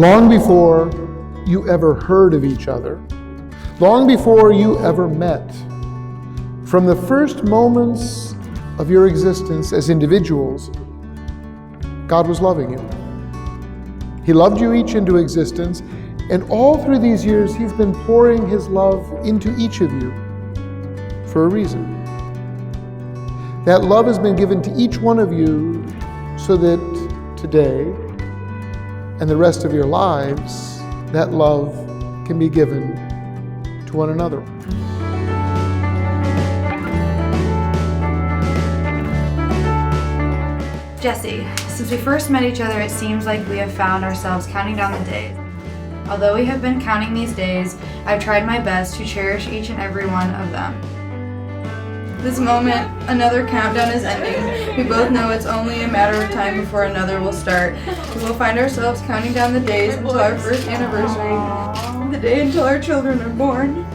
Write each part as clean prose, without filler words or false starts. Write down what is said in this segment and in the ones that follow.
long before you ever heard of each other, long before you ever met. From the first moments of your existence as individuals, God was loving you. He loved you each into existence, and all through these years, He's been pouring His love into each of you for a reason. That love has been given to each one of you so that today and the rest of your lives, that love can be given to one another. Jessie, since we first met each other, it seems like we have found ourselves counting down the days. Although we have been counting these days, I've tried my best to cherish each and every one of them. This moment, another countdown is ending. We both know it's only a matter of time before another will start. We will find ourselves counting down the days until our first anniversary, the day until our children are born,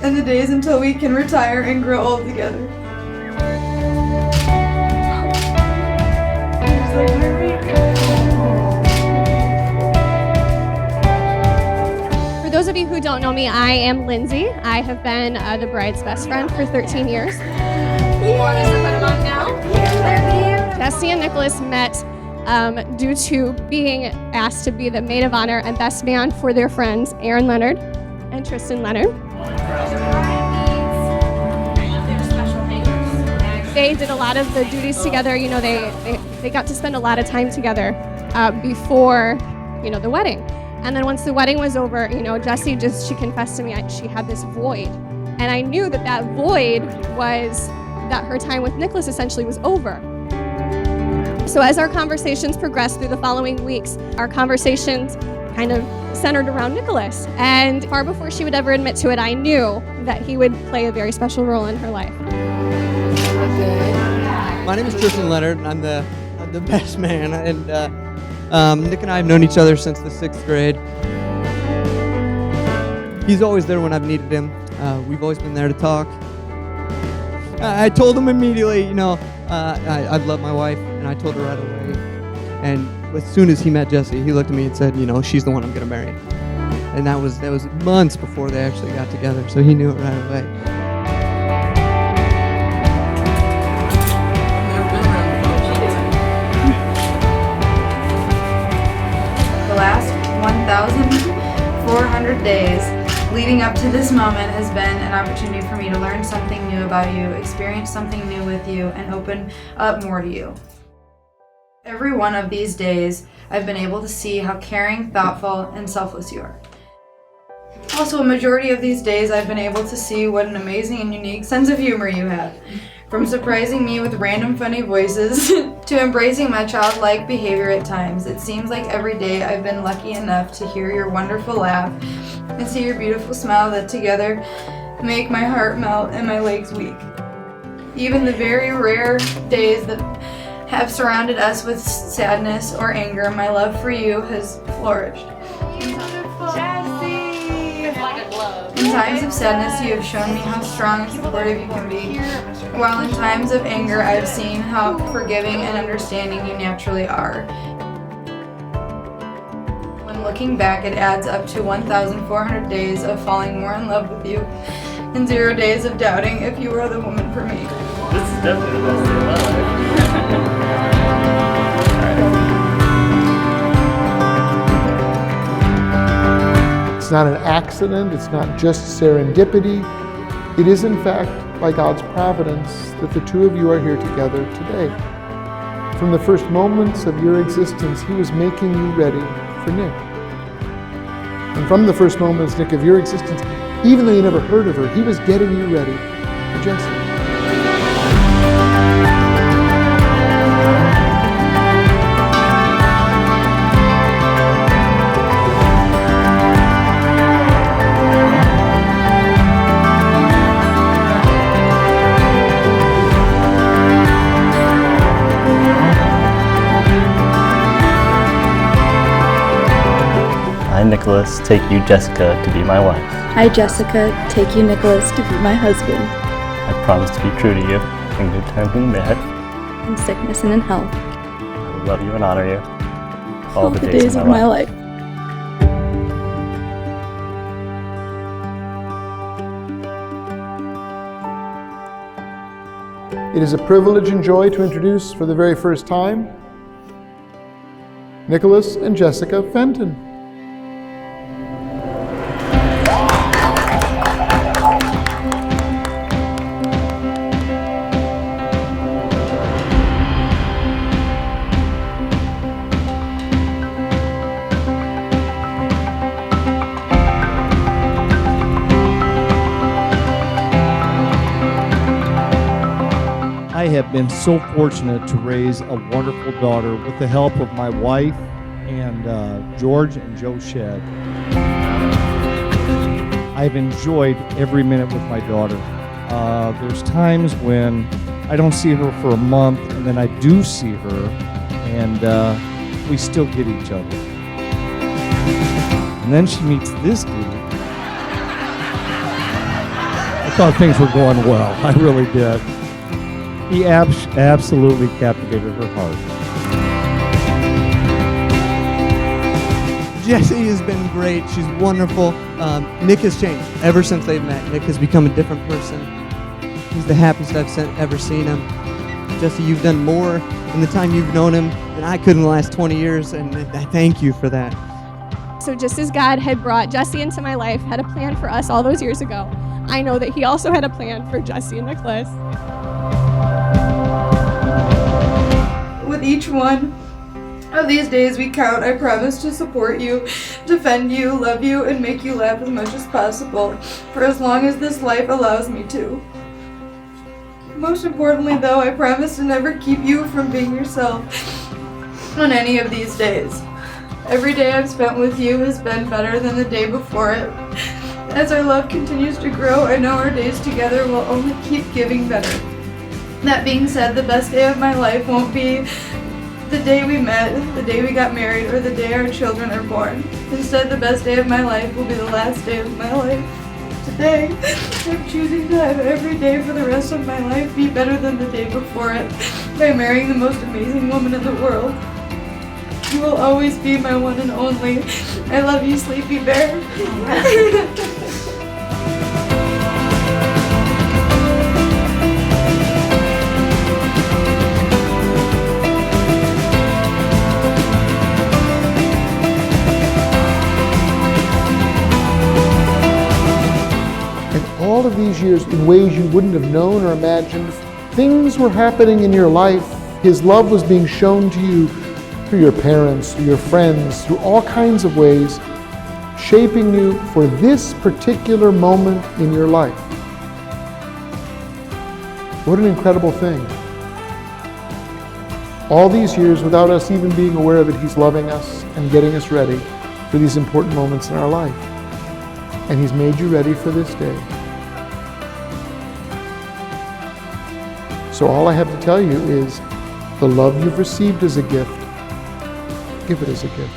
and the days until we can retire and grow old together. For those of you who don't know me, I am Lindsay. I have been the bride's best friend for 13 years. Jessie and Nicholas met due to being asked to be the maid of honor and best man for their friends Aaron Leonard and Tristan Leonard. They did a lot of the duties together. You know, they got to spend a lot of time together before, the wedding. And then once the wedding was over, Jessie she confessed to me she had this void. And I knew that void was that her time with Nicholas essentially was over. So as our conversations progressed through the following weeks, our conversations kind of centered around Nicholas. And far before she would ever admit to it, I knew that he would play a very special role in her life. My name is Tristan Leonard, and I'm the best man. And Nick and I have known each other since the 6th grade. He's always there when I've needed him. We've always been there to talk. I told him immediately, I love my wife, and I told her right away. And as soon as he met Jessie, he looked at me and said, she's the one I'm gonna marry. And that was months before they actually got together, so he knew it right away. The last 1,400 days leading up to this moment has been an opportunity for me to learn something new about you, experience something new with you, and open up more to you. Every one of these days, I've been able to see how caring, thoughtful, and selfless you are. Also, a majority of these days, I've been able to see what an amazing and unique sense of humor you have. From surprising me with random funny voices to embracing my childlike behavior at times, it seems like every day I've been lucky enough to hear your wonderful laugh and see your beautiful smile that together make my heart melt and my legs weak. Even the very rare days that have surrounded us with sadness or anger, my love for you has flourished. In times of sadness, you have shown me how strong and supportive you can be, while in times of anger, I have seen how forgiving and understanding you naturally are. When looking back, it adds up to 1,400 days of falling more in love with you, and 0 days of doubting if you are the woman for me. This is definitely the best day of my life. It's not an accident, it's not just serendipity. It is in fact by God's providence that the two of you are here together today. From the first moments of your existence, He was making you ready for Nick. And from the first moments, Nick, of your existence, even though you never heard of her, He was getting you ready for Jessie. I, Nicholas, take you, Jessica, to be my wife. I, Jessica, take you, Nicholas, to be my husband. I promise to be true to you, in good times and bad. In sickness and in health. I will love you and honor you. all the days of my life. It is a privilege and joy to introduce for the very first time Nicholas and Jessica Fenton. I have been so fortunate to raise a wonderful daughter with the help of my wife and George and Joe Shedd. I've enjoyed every minute with my daughter. There's times when I don't see her for a month, and then I do see her, and we still get each other. And then she meets this dude. I thought things were going well. I really did. He absolutely captivated her heart. Jessie has been great. She's wonderful. Nick has changed ever since they've met. Nick has become a different person. He's the happiest I've ever seen him. Jessie, you've done more in the time you've known him than I could in the last 20 years, and I thank you for that. So just as God had brought Jessie into my life, had a plan for us all those years ago, I know that he also had a plan for Jessie and Nicholas. With each one of these days we count, I promise to support you, defend you, love you, and make you laugh as much as possible for as long as this life allows me to. Most importantly, though, I promise to never keep you from being yourself on any of these days. Every day I've spent with you has been better than the day before it. As our love continues to grow, I know our days together will only keep getting better. That being said, the best day of my life won't be the day we met, the day we got married, or the day our children are born. Instead, the best day of my life will be the last day of my life. Today, I'm choosing to have every day for the rest of my life be better than the day before it by marrying the most amazing woman in the world. You will always be my one and only. I love you, Sleepy Bear. All of these years, in ways you wouldn't have known or imagined, things were happening in your life. His love was being shown to you through your parents, through your friends, through all kinds of ways, shaping you for this particular moment in your life. What an incredible thing. All these years, without us even being aware of it, he's loving us and getting us ready for these important moments in our life. And he's made you ready for this day. So all I have to tell you is the love you've received as a gift, give it as a gift.